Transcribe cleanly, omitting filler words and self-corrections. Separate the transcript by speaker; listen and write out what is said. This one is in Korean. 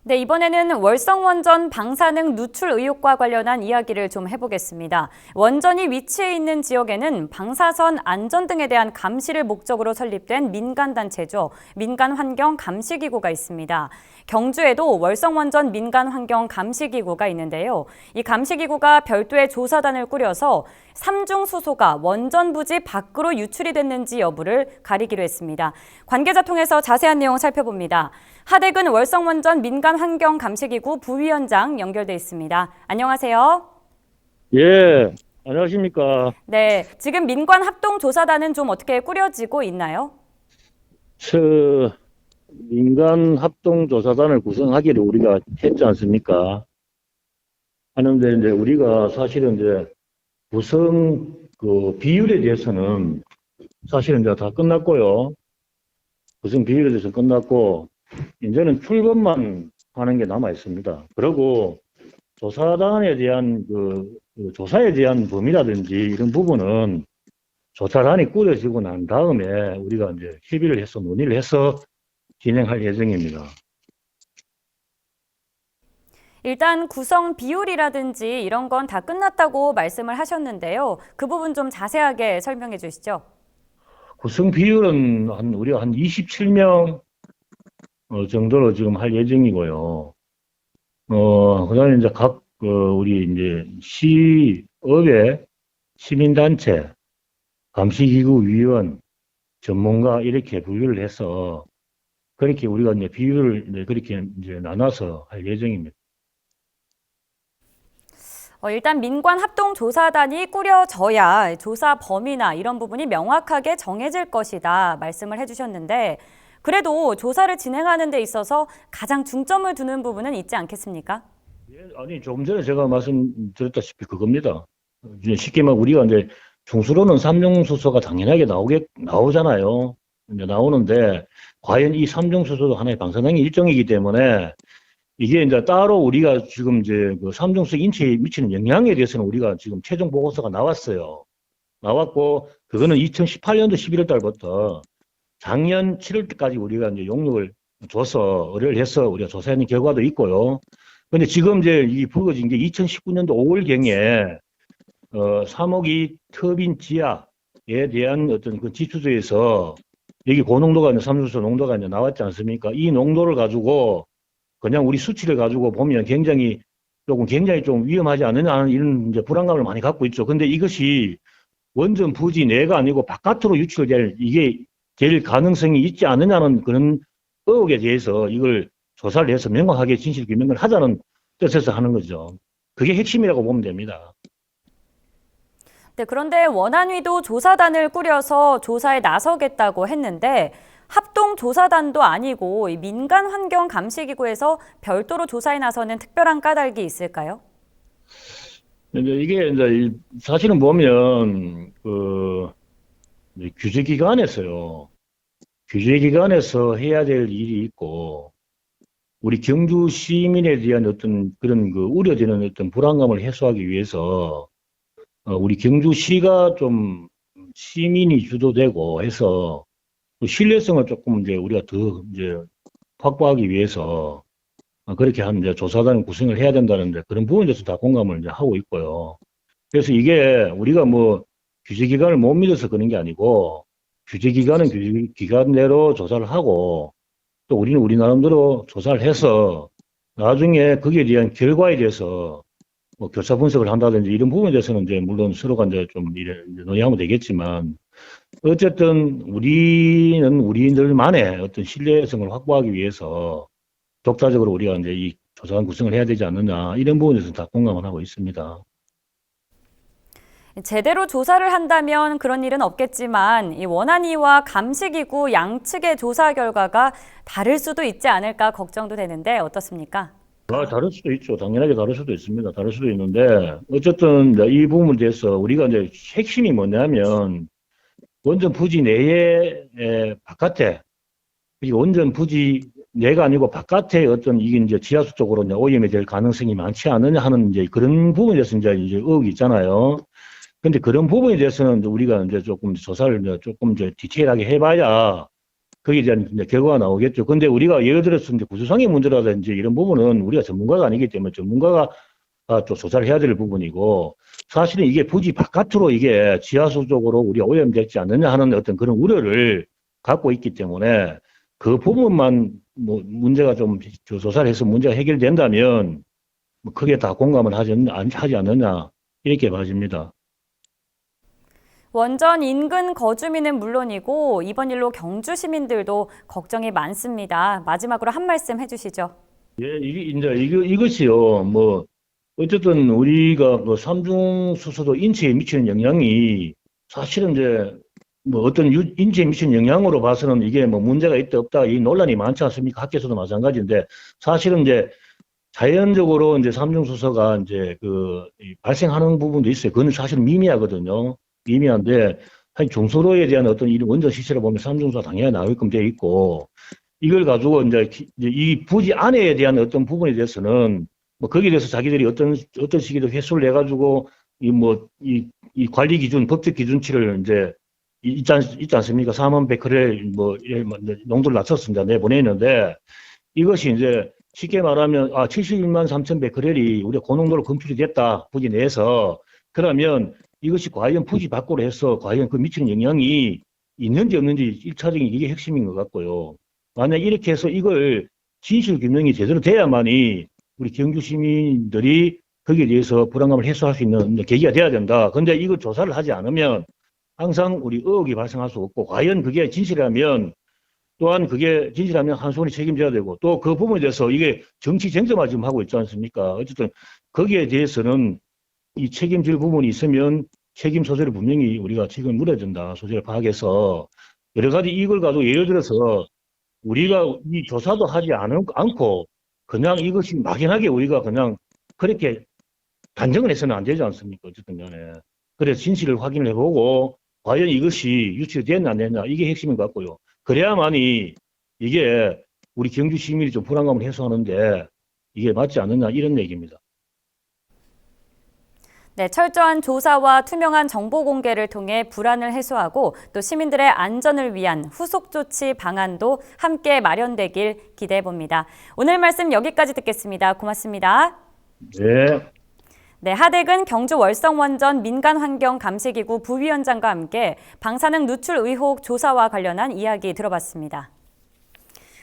Speaker 1: 네, 이번에는 월성원전 방사능 누출 의혹과 관련한 이야기를 좀 해보겠습니다. 원전이 위치해 있는 지역에는 방사선 안전 등에 대한 감시를 목적으로 설립된 민간단체죠. 민간환경감시기구가 있습니다. 경주에도 월성원전 민간환경감시기구가 있는데요. 이 감시기구가 별도의 조사단을 꾸려서 삼중수소가 원전 부지 밖으로 유출이 됐는지 여부를 가리기로 했습니다. 관계자 통해서 자세한 내용 살펴봅니다. 하대근 월성원전 민간환경감시기구 부위원장 연결돼 있습니다. 안녕하세요.
Speaker 2: 예, 안녕하십니까.
Speaker 1: 네, 지금 민관합동조사단은 좀 어떻게 꾸려지고 있나요?
Speaker 2: 저, 민간 합동조사단을 구성하기를 우리가 했지 않습니까? 하는데, 이제 우리가 사실은 이제 구성 비율에 대해서는 사실은 이제 다 끝났고요. 구성 비율에 대해서 끝났고, 이제는 출범만 하는 게 남아 있습니다. 그리고 조사단에 대한 조사에 대한 범위라든지 이런 부분은 조사단이 꾸려지고 난 다음에 우리가 이제 협의를 해서 논의를 해서 진행할 예정입니다.
Speaker 1: 일단 구성 비율이라든지 이런 건 다 끝났다고 말씀을 하셨는데요. 그 부분 좀 자세하게 설명해 주시죠.
Speaker 2: 구성 비율은 우리가 한 27명 정도로 지금 할 예정이고요. 그다음에 이제 우리 이제 시업의 시민단체, 감시기구 위원, 전문가 이렇게 분류를 해서 그렇게 우리가 이제 비율을 이제 그렇게 이제 나눠서 할 예정입니다.
Speaker 1: 일단 민관합동조사단이 꾸려져야 조사 범위나 이런 부분이 명확하게 정해질 것이다 말씀을 해주셨는데 그래도 조사를 진행하는 데 있어서 가장 중점을 두는 부분은 있지 않겠습니까?
Speaker 2: 예, 아니, 조금 전에 제가 말씀드렸다시피 그겁니다. 이제 쉽게 말 우리가 이제 중수로는 삼중수소가 당연하게 나오잖아요. 이제 나오는데, 과연 이 삼중수소도 하나의 방사능의 일종이기 때문에, 이게 이제 따로 우리가 지금 이제 그 삼중수 인체에 미치는 영향에 대해서는 우리가 지금 최종 보고서가 나왔어요. 나왔고, 그거는 2018년도 11월 달부터 작년 7월 때까지 우리가 이제 용역을 줘서 의뢰를 해서 우리가 조사하는 결과도 있고요. 근데 지금 이제 이 불거진 게 2019년도 5월경에 3억 이 터빈 지하에 대한 어떤 그 지수조에서 여기 고농도가 이제 삼수소 농도가 이제 나왔지 않습니까? 이 농도를 가지고 그냥 우리 수치를 가지고 보면 굉장히 좀 위험하지 않느냐 하는 이런 이제 불안감을 많이 갖고 있죠. 근데 이것이 원전 부지 내가 아니고 바깥으로 유출될 이게 될 가능성이 있지 않느냐는 그런 의혹에 대해서 이걸 조사를 해서 명확하게 진실 규명을 하자는 뜻에서 하는 거죠. 그게 핵심이라고 보면 됩니다.
Speaker 1: 네, 그런데 원안위도 조사단을 꾸려서 조사에 나서겠다고 했는데 합동조사단도 아니고 이 민간환경감시기구에서 별도로 조사에 나서는 특별한 까닭이 있을까요?
Speaker 2: 이제 이게 이제 사실은 보면 이제 규제기관에서 해야 될 일이 있고 우리 경주 시민에 대한 어떤 그런 우려되는 어떤 불안감을 해소하기 위해서 우리 경주시가 좀 시민이 주도되고 해서 그 신뢰성을 조금 이제 우리가 더 이제 확보하기 위해서 그렇게 한 이제 조사단을 구성을 해야 된다는 이제 그런 부분에 대해서 다 공감을 이제 하고 있고요. 그래서 이게 우리가 뭐 규제기관을 못 믿어서 그런 게 아니고 규제기관은 규제기관대로 조사를 하고 또 우리는 우리 나름대로 조사를 해서 나중에 거기에 대한 결과에 대해서 뭐 교차 분석을 한다든지 이런 부분에 대해서는 이제 물론 서로가 이제 좀 이제 논의하면 되겠지만 어쨌든 우리는 우리들만의 어떤 신뢰성을 확보하기 위해서 독자적으로 우리가 이제 이 조사관 구성을 해야 되지 않느냐 이런 부분에서 다 공감을 하고 있습니다.
Speaker 1: 제대로 조사를 한다면 그런 일은 없겠지만 이 원안위와 감시기구 양측의 조사 결과가 다를 수도 있지 않을까 걱정도 되는데 어떻습니까?
Speaker 2: 다를 수도 있죠. 당연하게 다를 수도 있습니다. 다를 수도 있는데 어쨌든 이제 이 부분에 대해서 우리가 이제 핵심이 뭐냐면 원전 부지 바깥에 이 원전 부지 내가 아니고 바깥에 어떤 이게 이제 지하수 쪽으로 이제 오염이 될 가능성이 많지 않느냐 하는 이제 그런 부분에 대해서 이제 의혹이 있잖아요. 근데 그런 부분에 대해서는 이제 우리가 이제 조금 조사를 이제 조금 이제 디테일하게 해봐야 거기에 대한 이제 결과가 나오겠죠. 근데 우리가 예를 들어서 이제 구조상의 문제라든지 이런 부분은 우리가 전문가가 아니기 때문에 전문가가 좀 조사를 해야 될 부분이고, 사실은 이게 부지 바깥으로 이게 지하수 쪽으로 우리가 오염되지 않느냐 하는 어떤 그런 우려를 갖고 있기 때문에 그 부분만 뭐 문제가 좀 조사를 해서 문제가 해결된다면 뭐 크게 다 공감을 하지 않느냐 이렇게 봐집니다.
Speaker 1: 원전 인근 거주민은 물론이고 이번 일로 경주 시민들도 걱정이 많습니다. 마지막으로 한 말씀 해주시죠.
Speaker 2: 예, 이것이요. 뭐 어쨌든 우리가 뭐 삼중수소도 인체에 미치는 영향이 사실은 이제 뭐 어떤 인체에 미치는 영향으로 봐서는 이게 뭐 문제가 있다 없다 이 논란이 많지 않습니까? 학계에서도 마찬가지인데 사실은 이제 자연적으로 이제 삼중수소가 이제 발생하는 부분도 있어요. 그건 사실 미미하거든요. 미미한데 한 중수로에 대한 어떤 이 원전 시설을 보면 삼중수소가 당연히 나오게끔 되어 있고 이걸 가지고 이제 이 부지 안에 대한 어떤 부분에 대해서는 뭐 거기에 대해서 자기들이 어떤 시기도 회수를 내가지고 이 관리 기준 법적 기준치를 이제 있지 않습니까? 4만 베크렐 농도를 낮췄습니다. 내보내는데 이것이 이제 쉽게 말하면 71만 3천 베크렐이 우리가 고농도로 검출이 됐다 부지 내에서 그러면 이것이 과연 부지 밖으로 해서 과연 그 미치는 영향이 있는지 없는지 1차적인 이게 핵심인 것 같고요. 만약 이렇게 해서 이걸 진실 규명이 제대로 돼야만이 우리 경주 시민들이 거기에 대해서 불안감을 해소할 수 있는 계기가 돼야 된다. 근데 이거 조사를 하지 않으면 항상 우리 의혹이 발생할 수 없고 과연 그게 진실이라면 또한 그게 진실하면 한손이 책임져야 되고 또 그 부분에 대해서 이게 정치 쟁점화 지금 하고 있지 않습니까? 어쨌든 거기에 대해서는 이 책임질 부분이 있으면 책임 소재를 분명히 우리가 책임을 물어야 된다. 소재를 파악해서 여러 가지 이걸 가지고 예를 들어서 우리가 이 조사도 하지 않고 그냥 이것이 막연하게 우리가 그냥 그렇게 단정을 해서는 안 되지 않습니까? 어쨌든 간에. 그래서 진실을 확인을 해보고 과연 이것이 유치가 됐나 안 됐나 이게 핵심인 것 같고요. 그래야만이 이게 우리 경주 시민이 좀 불안감을 해소하는데 이게 맞지 않느냐 이런 얘기입니다.
Speaker 1: 네, 철저한 조사와 투명한 정보 공개를 통해 불안을 해소하고 또 시민들의 안전을 위한 후속 조치 방안도 함께 마련되길 기대해 봅니다. 오늘 말씀 여기까지 듣겠습니다. 고맙습니다.
Speaker 2: 네.
Speaker 1: 네, 하대근 경주 월성원전 민간환경감시기구 부위원장과 함께 방사능 누출 의혹 조사와 관련한 이야기 들어봤습니다.